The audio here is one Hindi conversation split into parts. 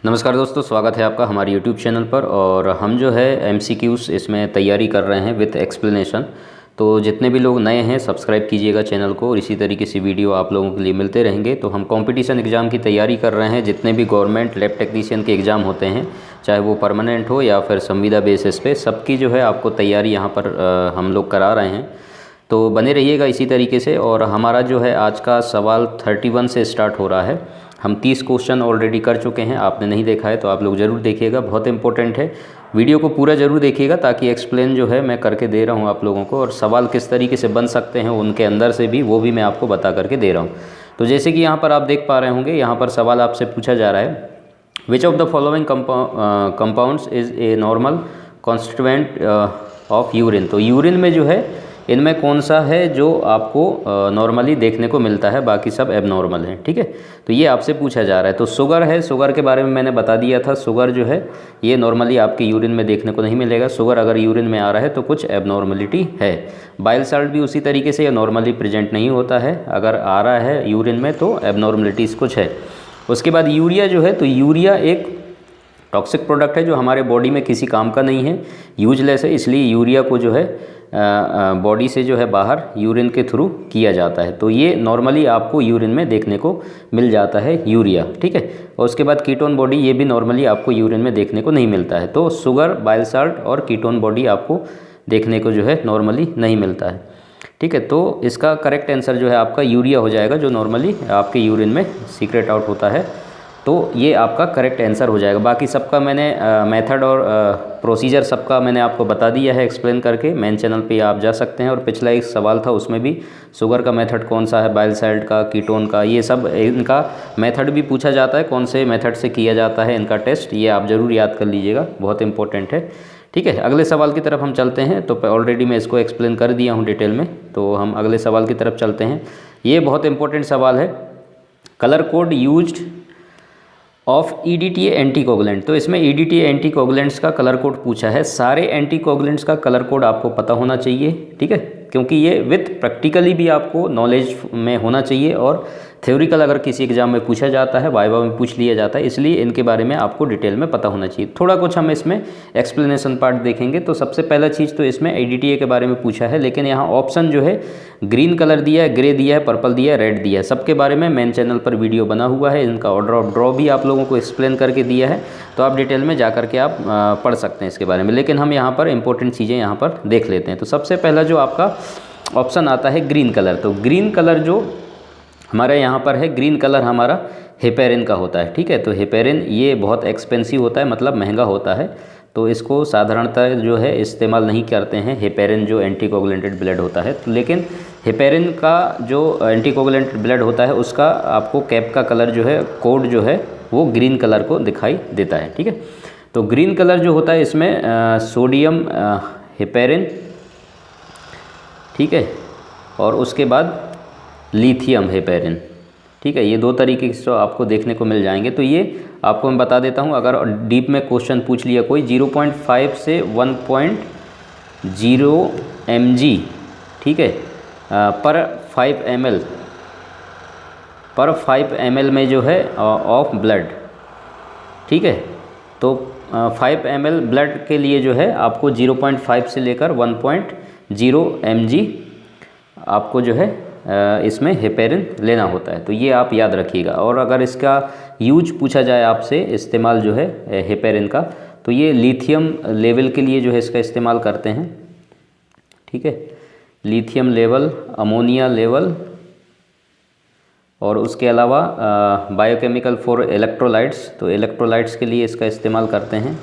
नमस्कार दोस्तों, स्वागत है आपका हमारे YouTube चैनल पर। और हम जो है MCQs इसमें तैयारी कर रहे हैं विथ एक्सप्लेनेशन। तो जितने भी लोग नए हैं सब्सक्राइब कीजिएगा चैनल को, और इसी तरीके से वीडियो आप लोगों के लिए मिलते रहेंगे। तो हम कंपटीशन एग्ज़ाम की तैयारी कर रहे हैं, जितने भी गवर्नमेंट लैब टेक्नीशियन के एग्ज़ाम होते हैं, चाहे वो परमानेंट हो या फिर संविदा बेसिस पे, सबकी जो है आपको तैयारी यहाँ पर हम लोग करा रहे हैं। तो बने रहिएगा इसी तरीके से। और हमारा जो है आज का सवाल 31 से स्टार्ट हो रहा है। हम 30 क्वेश्चन ऑलरेडी कर चुके हैं, आपने नहीं देखा है तो आप लोग ज़रूर देखिएगा, बहुत इंपॉर्टेंट है। वीडियो को पूरा ज़रूर देखिएगा ताकि एक्सप्लेन जो है मैं करके दे रहा हूँ आप लोगों को, और सवाल किस तरीके से बन सकते हैं उनके अंदर से भी, वो भी मैं आपको बता करके दे रहा हूँ। तो जैसे कि यहाँ पर आप देख पा रहे होंगे, यहाँ पर सवाल आपसे पूछा जा रहा है, विच of the following compounds is a normal constituent of urine. तो यूरिन में जो है इनमें कौन सा है जो आपको नॉर्मली देखने को मिलता है, बाकी सब एबनॉर्मल है। ठीक है, तो ये आपसे पूछा जा रहा है। तो शुगर है, शुगर के बारे में मैंने बता दिया था। शुगर जो है ये नॉर्मली आपके यूरिन में देखने को नहीं मिलेगा। शुगर अगर यूरिन में आ रहा है तो कुछ एबनॉर्मलिटी है। बाइल साल्ट भी उसी तरीके से ये नॉर्मली प्रेजेंट नहीं होता है, अगर आ रहा है यूरिन में तो एबनॉर्मलिटीज़ कुछ है। उसके बाद यूरिया जो है, तो यूरिया एक टॉक्सिक प्रोडक्ट है जो हमारे बॉडी में किसी काम का नहीं है, यूजलेस है, इसलिए यूरिया को जो है बॉडी से जो है बाहर यूरिन के थ्रू किया जाता है। तो ये नॉर्मली आपको यूरिन में देखने को मिल जाता है यूरिया। ठीक है, और उसके बाद कीटोन बॉडी, ये भी नॉर्मली आपको यूरिन में देखने को नहीं मिलता है। तो शुगर, बाइल साल्ट और कीटोन बॉडी आपको देखने को जो है नॉर्मली नहीं मिलता है। ठीक है, तो इसका करेक्ट आंसर जो है आपका यूरिया हो जाएगा, जो नॉर्मली आपके यूरिन में सीक्रेट आउट होता है। तो ये आपका करेक्ट आंसर हो जाएगा। बाकी सबका मैंने मेथड और प्रोसीजर सबका मैंने आपको बता दिया है एक्सप्लेन करके। मेन चैनल पे आप जा सकते हैं, और पिछला एक सवाल था उसमें भी शुगर का मेथड कौन सा है, बाइल साल्ट का, कीटोन का, ये सब इनका मेथड भी पूछा जाता है, कौन से मेथड से किया जाता है इनका टेस्ट, ये आप ज़रूर याद कर लीजिएगा, बहुत इंपॉर्टेंट है। ठीक है, अगले सवाल की तरफ हम चलते हैं। तो ऑलरेडी मैं इसको एक्सप्लेन कर दिया हूँ डिटेल में, तो हम अगले सवाल की तरफ चलते हैं। ये बहुत इंपॉर्टेंट सवाल है, colour code used of EDTA anticoagulant. तो इसमें EDTA एंटीकोगुलेंट्स का कलर कोड पूछा है। सारे एंटीकोगुलेंट्स का कलर कोड आपको पता होना चाहिए। ठीक है, क्योंकि ये विथ प्रैक्टिकली भी आपको नॉलेज में होना चाहिए, और थ्योरिकल अगर किसी एग्जाम में पूछा जाता है, वाइवा में पूछ लिया जाता है, इसलिए इनके बारे में आपको डिटेल में पता होना चाहिए। थोड़ा कुछ हम इसमें एक्सप्लेनेशन पार्ट देखेंगे। तो सबसे पहला चीज़ तो इसमें EDTA के बारे में पूछा है, लेकिन यहाँ ऑप्शन जो है ग्रीन कलर दिया है, ग्रे दिया है, पर्पल दिया है, रेड दिया है। सबके बारे में मेन चैनल पर वीडियो बना हुआ है, इनका ऑर्डर ऑफ ड्रॉ भी आप लोगों को एक्सप्लेन करके दिया है, तो आप डिटेल में जा करके आप पढ़ सकते हैं इसके बारे में। लेकिन हम यहाँ पर इंपॉर्टेंट चीज़ें यहाँ पर देख लेते हैं। तो सबसे पहला जो आपका ऑप्शन आता है ग्रीन कलर। तो ग्रीन कलर जो हमारे यहाँ पर है, ग्रीन कलर हमारा हेपेरिन का होता है। ठीक है, तो हेपेरिन ये बहुत एक्सपेंसिव होता है, मतलब महंगा होता है, तो इसको साधारणतः जो है इस्तेमाल नहीं करते हैं, हेपेरिन जो एंटीकोगुलेंटेड ब्लड होता है। तो लेकिन हेपेरिन का जो एंटीकोगुलेंटेड ब्लड होता है, उसका आपको कैप का कलर जो है, कोड जो है, वो ग्रीन कलर को दिखाई देता है। ठीक है, तो ग्रीन कलर जो होता है इसमें सोडियम हेपेरिन, ठीक है, और उसके बाद लिथियम हेपेरिन। ठीक है, ये दो तरीके से आपको देखने को मिल जाएंगे। तो ये आपको मैं बता देता हूँ, अगर डीप में क्वेश्चन पूछ लिया कोई, 0.5 से 1.0 mg, ठीक है, पर 5 ml में जो है ऑफ ब्लड। ठीक है, तो 5 ml ब्लड के लिए जो है आपको 0.5 से लेकर 1.0 mg आपको जो है इसमें हेपेरिन लेना होता है। तो ये आप याद रखिएगा। और अगर इसका यूज पूछा जाए आपसे, इस्तेमाल जो है हेपेरिन का, तो ये लिथियम लेवल के लिए जो है इसका इस्तेमाल करते हैं। ठीक है, लिथियम लेवल, अमोनिया लेवल, और उसके अलावा बायोकेमिकल फॉर इलेक्ट्रोलाइट्स, तो इलेक्ट्रोलाइट्स के लिए इसका इस्तेमाल करते हैं।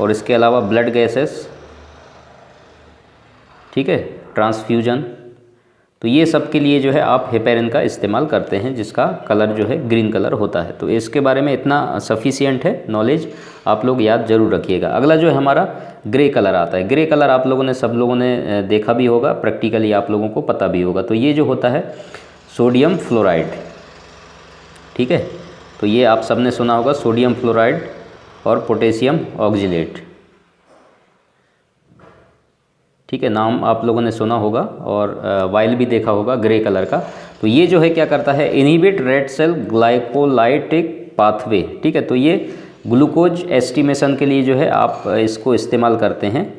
और इसके अलावा ब्लड गैसेस, ठीक है, ट्रांसफ्यूजन, तो ये सब के लिए जो है आप हेपेरिन का इस्तेमाल करते हैं, जिसका कलर जो है ग्रीन कलर होता है। तो इसके बारे में इतना सफिशिएंट है नॉलेज, आप लोग याद जरूर रखिएगा। अगला जो है हमारा ग्रे कलर आता है। ग्रे कलर आप लोगों ने, सब लोगों ने देखा भी होगा, प्रैक्टिकली आप लोगों को पता भी होगा। तो ये जो होता है सोडियम फ्लोराइड। ठीक है, तो ये आप सब ने सुना होगा, सोडियम फ्लोराइड और पोटेशियम ऑक्जेलेट। ठीक है, नाम आप लोगों ने सुना होगा, और वाइल भी देखा होगा ग्रे कलर का। तो ये जो है क्या करता है, inhibit red cell glycolytic pathway, ठीक है। तो ये ग्लूकोज एस्टिमेशन के लिए जो है आप इसको इस्तेमाल करते हैं।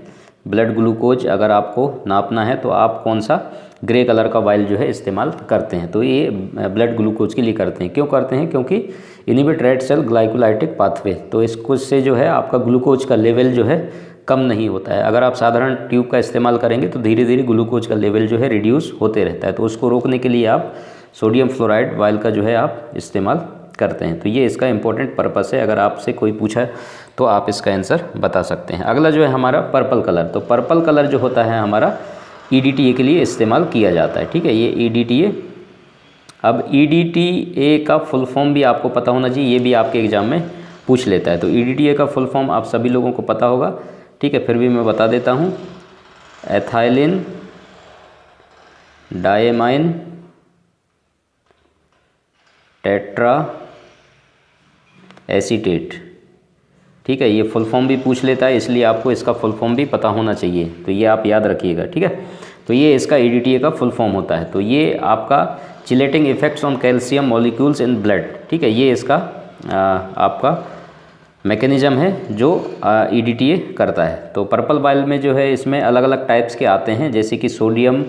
ब्लड ग्लूकोज अगर आपको नापना है तो आप कौन सा ग्रे कलर का वायल जो है इस्तेमाल करते हैं। तो ये ब्लड ग्लूकोज के लिए करते हैं। क्यों करते हैं? क्योंकि inhibit red cell glycolytic pathway, तो इसको से जो है आपका ग्लूकोज का लेवल जो है कम नहीं होता है। अगर आप साधारण ट्यूब का इस्तेमाल करेंगे तो धीरे धीरे ग्लूकोज का लेवल जो है रिड्यूस होते रहता है। तो उसको रोकने के लिए आप सोडियम फ्लोराइड वायल का जो है आप इस्तेमाल करते हैं। तो ये इसका इंपॉर्टेंट पर्पस है। अगर आपसे कोई पूछा तो आप इसका आंसर बता सकते हैं। अगला जो है हमारा पर्पल कलर। तो पर्पल कलर जो होता है हमारा EDTA के लिए इस्तेमाल किया जाता है, ठीक है। ये EDTA, अब EDTA का फुल फॉर्म भी आपको पता होना चाहिए, ये भी आपके एग्ज़ाम में पूछ लेता है। तो EDTA का फुल फॉर्म आप सभी लोगों को पता होगा, ठीक है। फिर भी मैं बता देता हूँ, एथाइलिन डायमाइन टेट्रा एसीटेट, ठीक है। ये फुल फॉर्म भी पूछ लेता है, इसलिए आपको इसका फुल फॉर्म भी पता होना चाहिए। तो ये आप याद रखिएगा, ठीक है। तो ये इसका EDTA का फुल फॉर्म होता है। तो ये आपका chelating effects on calcium molecules in blood, ठीक है। ये इसका आपका मैकेनिज़्म है जो EDTA करता है। तो पर्पल वायल में जो है इसमें अलग अलग टाइप्स के आते हैं, जैसे कि सोडियम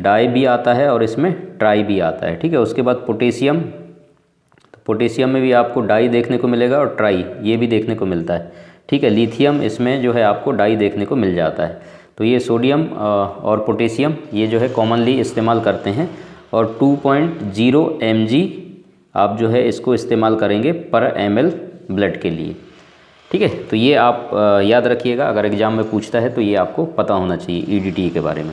डाई भी आता है और इसमें ट्राई भी आता है, ठीक है। उसके बाद पोटेशियम, तो पोटेशियम में भी आपको डाई देखने को मिलेगा और ट्राई ये भी देखने को मिलता है, ठीक है। लिथियम इसमें जो है आपको डाई देखने को मिल जाता है। तो ये सोडियम और पोटेशियम ये जो है कॉमनली इस्तेमाल करते हैं। और 2.0 mg आप जो है इसको इस्तेमाल करेंगे पर ml ब्लड के लिए, ठीक है। तो ये आप याद रखिएगा, अगर एग्ज़ाम में पूछता है तो ये आपको पता होना चाहिए EDTA के बारे में,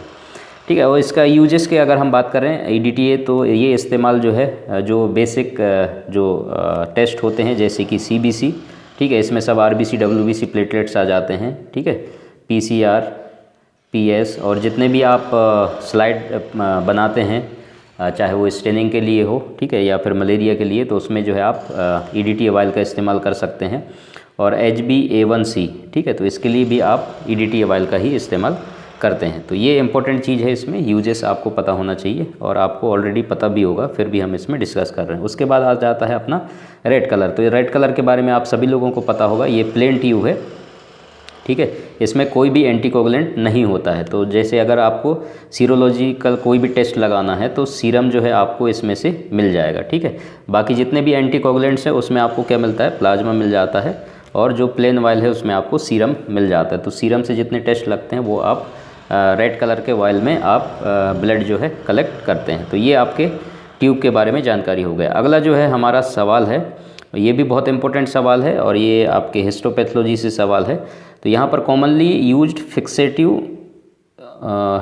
ठीक है। और इसका यूजेस के अगर हम बात करें EDTA, तो ये इस्तेमाल जो है जो बेसिक जो टेस्ट होते हैं जैसे कि CBC, ठीक है। इसमें सब RBC WBC प्लेटलेट्स आ जाते हैं, ठीक है। PCR PS और जितने भी आप स्लाइड बनाते हैं, चाहे वो स्टेनिंग के लिए हो, ठीक है, या फिर मलेरिया के लिए, तो उसमें जो है आप EDTA वायल का इस्तेमाल कर सकते हैं। और HbA1c, ठीक है, तो इसके लिए भी आप EDTA वायल का ही इस्तेमाल करते हैं। तो ये इंपॉर्टेंट चीज़ है, इसमें यूजेस आपको पता होना चाहिए और आपको ऑलरेडी पता भी होगा, फिर भी हम इसमें डिस्कस कर रहे हैं। उसके बाद आ जाता है अपना रेड कलर। तो ये रेड कलर के बारे में आप सभी लोगों को पता होगा, ये प्लेन ट्यूब है, ठीक है। इसमें कोई भी एंटीकोगुलेंट नहीं होता है। तो जैसे अगर आपको सीरोलॉजिकल कोई भी टेस्ट लगाना है तो सीरम जो है आपको इसमें से मिल जाएगा, ठीक है। बाकी जितने भी एंटीकोगुलेंट्स हैं उसमें आपको क्या मिलता है? प्लाज्मा मिल जाता है। और जो प्लेन वायल है उसमें आपको सीरम मिल जाता है। तो सीरम से जितने टेस्ट लगते हैं वो आप रेड कलर के वायल में आप ब्लड जो है कलेक्ट करते हैं। तो ये आपके ट्यूब के बारे में जानकारी हो गया। अगला जो है हमारा सवाल है, ये भी बहुत इंपॉर्टेंट सवाल है और ये आपके हिस्टोपैथोलॉजी से सवाल है। तो यहाँ पर कॉमनली यूज्ड फिक्सेटिव,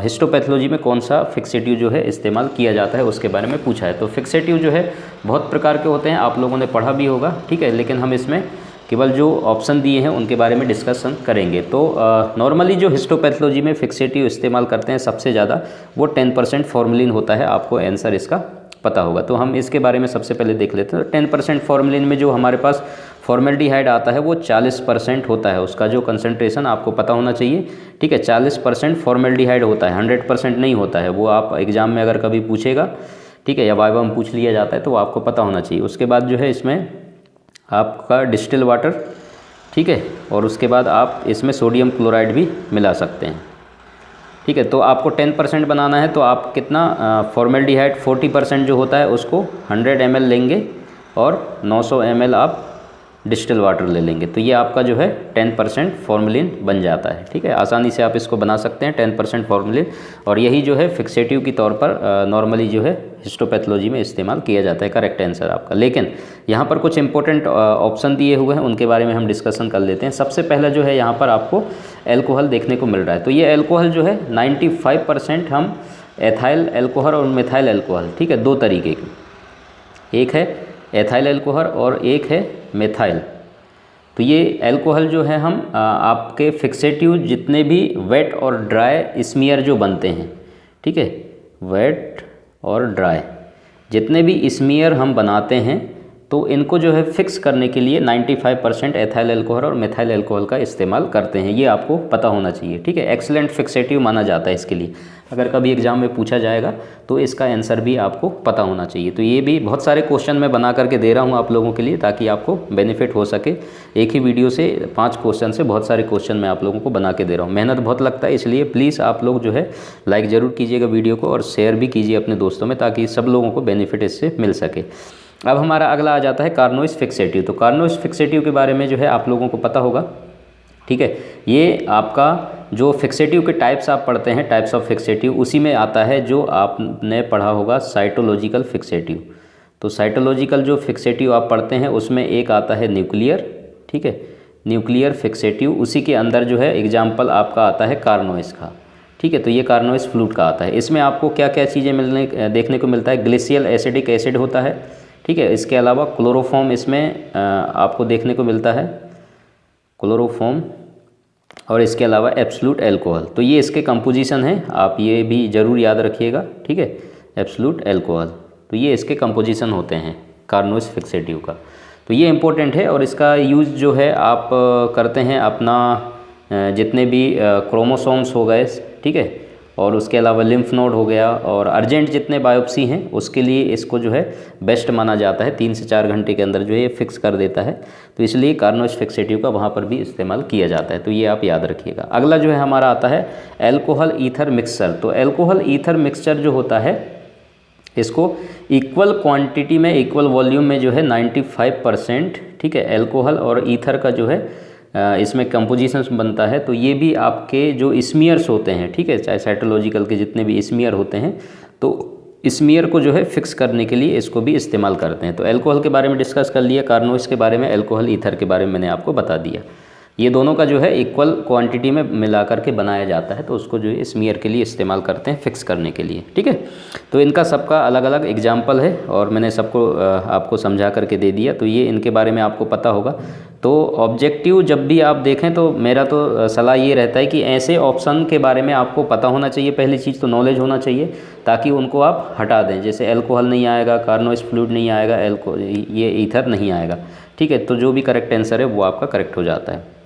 हिस्टोपैथोलॉजी में कौन सा फिक्सेटिव जो है इस्तेमाल किया जाता है उसके बारे में पूछा है। तो फिक्सेटिव जो है बहुत प्रकार के होते हैं, आप लोगों ने पढ़ा भी होगा, ठीक है। लेकिन हम इसमें केवल जो ऑप्शन दिए हैं उनके बारे में डिस्कशन करेंगे। तो नॉर्मली जो हिस्टोपैथोलॉजी में फिक्सेटिव इस्तेमाल करते हैं सबसे ज़्यादा वो 10% फॉर्मेलिन होता है। आपको आंसर इसका पता होगा। तो हम इसके बारे में सबसे पहले देख लेते हैं। तो 10% फॉर्मेलिन में जो हमारे पास फॉर्मेल्डिहाइड आता है वो 40% होता है। उसका जो कंसंट्रेशन आपको पता होना चाहिए, ठीक है। 40% फॉर्मेल्डिहाइड होता है, 100% नहीं होता है। वो आप एग्ज़ाम में अगर कभी पूछेगा, ठीक है, या वाइवा में पूछ लिया जाता है तो आपको पता होना चाहिए। उसके बाद जो है इसमें आपका डिस्टिल वाटर, ठीक है, और उसके बाद आप इसमें सोडियम क्लोराइड भी मिला सकते हैं, ठीक है। तो आपको 10% बनाना है तो आप कितना फॉर्मेल्डिहाइड 40% जो होता है उसको 100 ml लेंगे और 900 ml आप डिस्टिल वाटर ले लेंगे। तो ये आपका जो है 10% फॉर्मेलिन बन जाता है, ठीक है। आसानी से आप इसको बना सकते हैं 10% फॉर्मेलिन। और यही जो है फिक्सेटिव के तौर पर नॉर्मली जो है हिस्टोपैथोलॉजी में इस्तेमाल किया जाता है। करेक्ट आंसर आपका। लेकिन यहाँ पर कुछ इंपॉर्टेंट ऑप्शन दिए हुए हैं, उनके बारे में हम डिस्कशन कर लेते हैं। सबसे पहला जो है यहाँ पर आपको एल्कोहल देखने को मिल रहा है। तो ये एल्कोहल जो है 95% हम एथाइल एल्कोहल और मिथाइल एल्कोहल, ठीक है, दो तरीके के, एक है एथाइल एल्कोहल और एक है मेथाइल। तो ये एल्कोहल जो है हम आपके फिक्सेटिव जितने भी वेट और ड्राई स्मीयर जो बनते हैं, ठीक है, वेट और ड्राई जितने भी स्मीयर हम बनाते हैं तो इनको जो है फिक्स करने के लिए 95% एथाइल अल्कोहल और मिथाइल अल्कोहल का इस्तेमाल करते हैं। ये आपको पता होना चाहिए, ठीक है। एक्सीलेंट फिक्सेटिव माना जाता है इसके लिए। अगर कभी एग्जाम में पूछा जाएगा तो इसका आंसर भी आपको पता होना चाहिए। तो ये भी बहुत सारे क्वेश्चन मैं बना करके दे रहा हूँ आप लोगों के लिए, ताकि आपको बेनिफिट हो सके। एक ही वीडियो से 5 क्वेश्चन से बहुत सारे क्वेश्चन मैं आप लोगों को बना के दे रहा हूँ। मेहनत बहुत लगता है, इसलिए प्लीज़ आप लोग जो है लाइक ज़रूर कीजिएगा वीडियो को और शेयर भी कीजिए अपने दोस्तों में, ताकि सब लोगों को बेनिफिट इससे मिल सके। अब हमारा अगला आ जाता है कार्नोइस फिक्सेटिव। तो कार्नोइस फिक्सेटिव के बारे में जो है आप लोगों को पता होगा, ठीक है। ये आपका जो फिक्सेटिव के टाइप्स आप पढ़ते हैं, टाइप्स ऑफ फिक्सेटिव, उसी में आता है जो आपने पढ़ा होगा साइटोलॉजिकल फिक्सेटिव। तो साइटोलॉजिकल जो फिक्सेटिव आप पढ़ते हैं उसमें एक आता है न्यूक्लियर, ठीक है, न्यूक्लियर फिक्सेटिव। उसी के अंदर जो है एग्जाम्पल आपका आता है कार्नोइस का, ठीक है। तो ये कार्नोइस फ्लूट का आता है। इसमें आपको क्या क्या चीज़ें देखने को मिलता है। ग्लेशियल एसिडिक एसिड होता है, ठीक है। इसके अलावा क्लोरोफॉर्म इसमें आपको देखने को मिलता है, क्लोरोफॉर्म, और इसके अलावा एब्सोल्यूट अल्कोहल। तो ये इसके कंपोजिशन है, आप ये भी ज़रूर याद रखिएगा, ठीक है। एब्सोल्यूट अल्कोहल, तो ये इसके कंपोजिशन होते हैं कार्नोइस फिक्सेटिव का। तो ये इंपॉर्टेंट है और इसका यूज़ जो है आप करते हैं अपना जितने भी क्रोमोसोम्स हो गए, ठीक है, और उसके अलावा लिम्फ नोड हो गया, और अर्जेंट जितने बायोप्सी हैं उसके लिए इसको जो है बेस्ट माना जाता है। 3 से 4 घंटे के अंदर जो है ये फिक्स कर देता है। तो इसलिए कार्नोइस फिक्सेटिव का वहाँ पर भी इस्तेमाल किया जाता है। तो ये आप याद रखिएगा। अगला जो है हमारा आता है एल्कोहल ईथर मिक्सचर। तो एल्कोहल ईथर मिक्सचर जो होता है, इसको इक्वल क्वांटिटी में, इक्वल वॉल्यूम में जो है 95%, ठीक है, एल्कोहल और ईथर का जो है इसमें कंपोजिशन बनता है। तो ये भी आपके जो स्मीयर्स होते हैं, ठीक है, चाहे साइटोलॉजिकल के जितने भी स्मीयर होते हैं, तो स्मीयर को जो है फिक्स करने के लिए इसको भी इस्तेमाल करते हैं। तो अल्कोहल के बारे में डिस्कस कर लिया, कार्नोइस के बारे में, अल्कोहल ईथर के बारे में मैंने आपको बता दिया। ये दोनों का जो है इक्वल क्वांटिटी में मिला करके बनाया जाता है, तो उसको जो है स्मीयर के लिए इस्तेमाल करते हैं फिक्स करने के लिए, ठीक है। तो इनका सबका अलग अलग एग्जाम्पल है और मैंने सबको आपको समझा करके दे दिया। तो ये इनके बारे में आपको पता होगा। तो ऑब्जेक्टिव जब भी आप देखें तो मेरा तो सलाह ये रहता है कि ऐसे ऑप्शन के बारे में आपको पता होना चाहिए। पहली चीज़ तो नॉलेज होना चाहिए, ताकि उनको आप हटा दें। जैसे अल्कोहल नहीं आएगा, कार्नोइस फ्लूइड नहीं आएगा, ये ईथर नहीं आएगा, ठीक है। तो जो भी करेक्ट आंसर है वो आपका करेक्ट हो जाता है।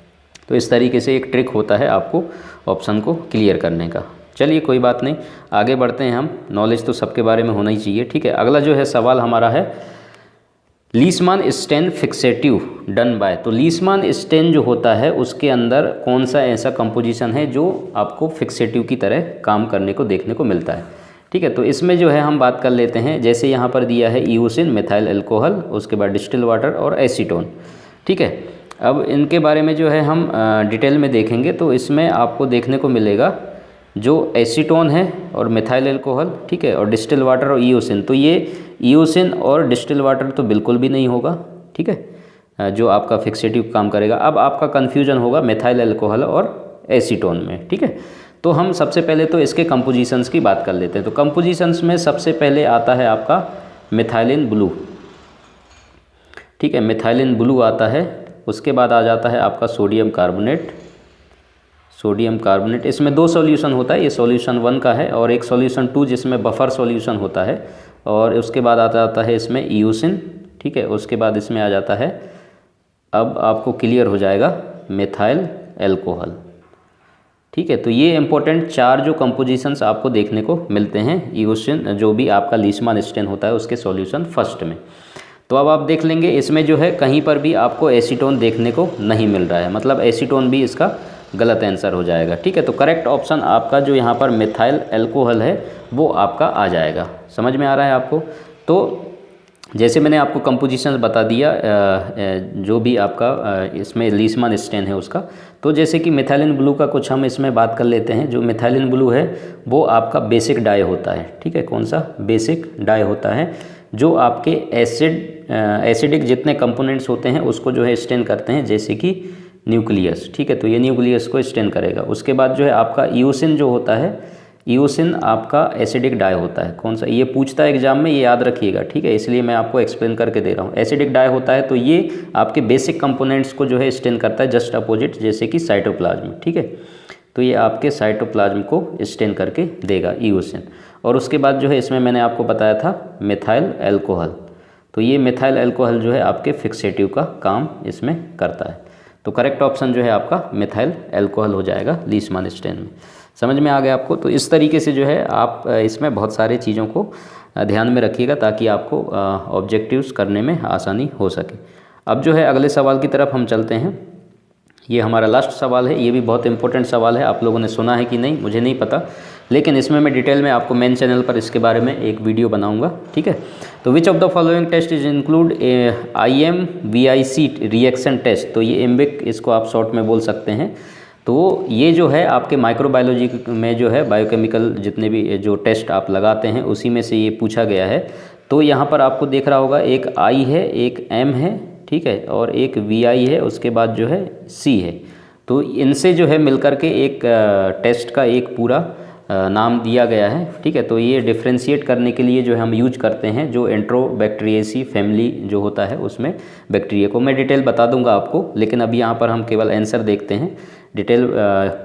तो इस तरीके से एक ट्रिक होता है आपको ऑप्शन को क्लियर करने का। चलिए कोई बात नहीं, आगे बढ़ते हैं हम। नॉलेज तो सबके बारे में होना ही चाहिए, ठीक है। अगला जो है सवाल हमारा है लीसमान स्टेन फिक्सेटिव डन बाय। तो लीसमान स्टेन जो होता है उसके अंदर कौन सा ऐसा कंपोजिशन है जो आपको फिक्सेटिव की तरह काम करने को देखने को मिलता है, ठीक है। तो इसमें जो है हम बात कर लेते हैं। जैसे यहाँ पर दिया है ईओसिन, मिथाइल अल्कोहल, उसके बाद डिस्टिल वाटर और एसीटोन, ठीक है। अब इनके बारे में जो है हम डिटेल में देखेंगे। तो इसमें आपको देखने को मिलेगा जो एसीटोन है और मिथाइल अल्कोहल, ठीक है, और डिस्टिल वाटर और ईओसिन। तो ये ईओसिन और डिस्टिल वाटर तो बिल्कुल भी नहीं होगा, ठीक है, जो आपका फिक्सेटिव काम करेगा। अब आपका कन्फ्यूजन होगा मिथाइल अल्कोहल और एसीटोन में, ठीक है। तो हम सबसे पहले तो इसके कंपोजिशंस की बात कर लेते हैं। तो कंपोजिशंस में सबसे पहले आता है आपका मिथाइलिन ब्लू, ठीक है, मिथाइलिन ब्लू आता है। उसके बाद आ जाता है आपका सोडियम कार्बोनेट, सोडियम कार्बोनेट। इसमें 2 सॉल्यूशन होता है, ये सॉल्यूशन 1 का है और एक सॉल्यूशन 2 जिसमें बफर सॉल्यूशन होता है। और उसके बाद आ जाता है इसमें ईओसिन, ठीक है। उसके बाद इसमें आ जाता है, अब आपको क्लियर हो जाएगा, मिथाइल अल्कोहल, ठीक है। तो ये इंपॉर्टेंट 4 जो कंपोजिशंस आपको देखने को मिलते हैं ईओसिन, जो भी आपका लीसमान स्टेन होता है उसके सॉल्यूशन फर्स्ट में। तो अब आप देख लेंगे इसमें जो है कहीं पर भी आपको एसीटोन देखने को नहीं मिल रहा है, मतलब एसीटोन भी इसका गलत आंसर हो जाएगा, ठीक है। तो करेक्ट ऑप्शन आपका जो यहाँ पर मिथाइल अल्कोहल है वो आपका आ जाएगा। समझ में आ रहा है आपको। तो जैसे मैंने आपको कंपोजिशन बता दिया जो भी आपका इसमें लीसमान स्टेन है उसका। तो जैसे कि मिथाइलिन ब्लू का कुछ हम इसमें बात कर लेते हैं। जो मिथाइलिन ब्लू है वो आपका बेसिक डाई होता है, ठीक है। कौन सा? बेसिक डाई होता है, जो आपके एसिडिक जितने कंपोनेंट्स होते हैं उसको जो है स्टेन करते हैं, जैसे कि न्यूक्लियस, ठीक है। तो ये न्यूक्लियस को स्टेन करेगा। उसके बाद जो है आपका ईओसिन जो होता है, ईओसिन आपका एसिडिक डाई होता है। कौन सा? ये पूछता है एग्जाम में, ये याद रखिएगा, ठीक है, इसलिए मैं आपको एक्सप्लेन करके दे रहा हूँ। एसिडिक डाई होता है तो ये आपके बेसिक कंपोनेंट्स को जो है स्टेन करता है, जस्ट अपोजिट, जैसे कि साइटोप्लाज्म, ठीक है। तो ये आपके साइटोप्लाज्म को स्टेन करके देगा ईओसिन। और उसके बाद जो है इसमें मैंने आपको बताया था मिथाइल अल्कोहल। तो ये मिथाइल अल्कोहल जो है आपके फिक्सेटिव का काम इसमें करता है। तो करेक्ट ऑप्शन जो है आपका मिथाइल अल्कोहल हो जाएगा लीशमान स्टेन में। समझ में आ गया आपको? तो इस तरीके से जो है आप इसमें बहुत सारे चीज़ों को ध्यान में रखिएगा ताकि आपको ऑब्जेक्टिव्स करने में आसानी हो सके। अब जो है अगले सवाल की तरफ हम चलते हैं। ये हमारा लास्ट सवाल है। ये भी बहुत इंपॉर्टेंट सवाल है। आप लोगों ने सुना है कि नहीं मुझे नहीं पता, लेकिन इसमें मैं डिटेल में आपको मेन चैनल पर इसके बारे में एक वीडियो बनाऊंगा, ठीक है। तो which of the following test is include IMVIC reaction test. तो ये एम्बिक इसको आप शॉर्ट में बोल सकते हैं। तो ये जो है आपके माइक्रोबायोलॉजी में जो है बायोकेमिकल जितने भी जो टेस्ट आप लगाते हैं उसी में से ये पूछा गया है। तो यहाँ पर आपको देख रहा होगा एक I है, एक M है, ठीक है, और एक VI है, उसके बाद जो है C है। तो इनसे जो है मिलकर के एक टेस्ट का एक पूरा नाम दिया गया है, ठीक है। तो ये डिफ्रेंशिएट करने के लिए जो हम यूज करते हैं जो एंट्रोबैक्टीरियेसी फैमिली जो होता है उसमें बैक्टीरिया को मैं डिटेल बता दूंगा आपको, लेकिन अभी यहाँ पर हम केवल आंसर देखते हैं। डिटेल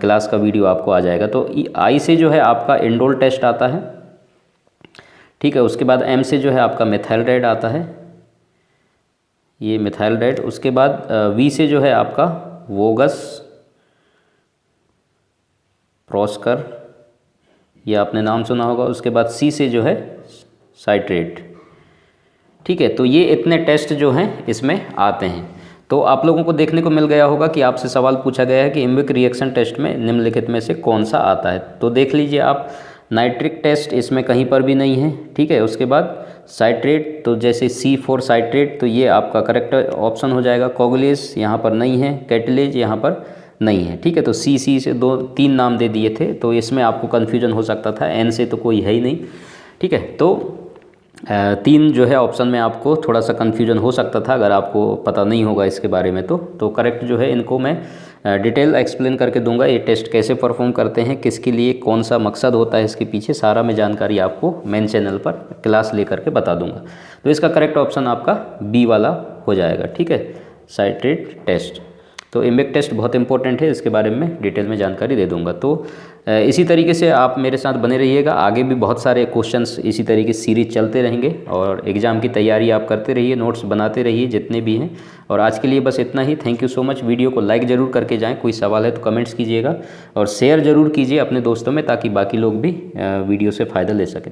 क्लास का वीडियो आपको आ जाएगा। तो I से जो है आपका इंडोल टेस्ट आता है, ठीक है। उसके बाद M से जो है आपका मेथाइलडाइड आता है, ये मेथाइलडाइड। उसके बाद V से जो है आपका वोगस प्रोस्कर, ये आपने नाम सुना होगा। उसके बाद C से जो है साइट्रेट, ठीक है। तो ये इतने टेस्ट जो हैं इसमें आते हैं। तो आप लोगों को देखने को मिल गया होगा कि आपसे सवाल पूछा गया है कि एम्बिक रिएक्शन टेस्ट में निम्नलिखित में से कौन सा आता है। तो देख लीजिए आप, नाइट्रिक टेस्ट इसमें कहीं पर भी नहीं है, ठीक है। उसके बाद साइट्रेट, तो जैसे C4 साइट्रेट, तो ये आपका करेक्ट ऑप्शन हो जाएगा। कोगुलेज यहाँ पर नहीं है, कैटलेज यहाँ पर नहीं है, ठीक है। तो C से 2-3 नाम दे दिए थे, तो इसमें आपको कन्फ्यूजन हो सकता था। N से तो कोई है ही नहीं, ठीक है। तो 3 जो है ऑप्शन में आपको थोड़ा सा कन्फ्यूजन हो सकता था अगर आपको पता नहीं होगा इसके बारे में। तो करेक्ट जो है इनको मैं डिटेल एक्सप्लेन करके दूंगा। ये टेस्ट कैसे परफॉर्म करते हैं, किसके लिए, कौन सा मकसद होता है इसके पीछे, सारा मैं जानकारी आपको मेन चैनल पर क्लास ले करके बता दूंगा। तो इसका करेक्ट ऑप्शन आपका B वाला हो जाएगा, ठीक है, साइट्रेट टेस्ट। तो एम्बिक टेस्ट बहुत इंपॉर्टेंट है, इसके बारे में डिटेल में जानकारी दे दूंगा। तो इसी तरीके से आप मेरे साथ बने रहिएगा। आगे भी बहुत सारे क्वेश्चंस इसी तरीके सीरीज चलते रहेंगे और एग्ज़ाम की तैयारी आप करते रहिए, नोट्स बनाते रहिए जितने भी हैं। और आज के लिए बस इतना ही। Thank you so much. Video को लाइक ज़रूर करके जाएँ, कोई सवाल है तो कमेंट्स कीजिएगा और शेयर ज़रूर कीजिए अपने दोस्तों में ताकि बाकी लोग भी वीडियो से फ़ायदा ले सकें।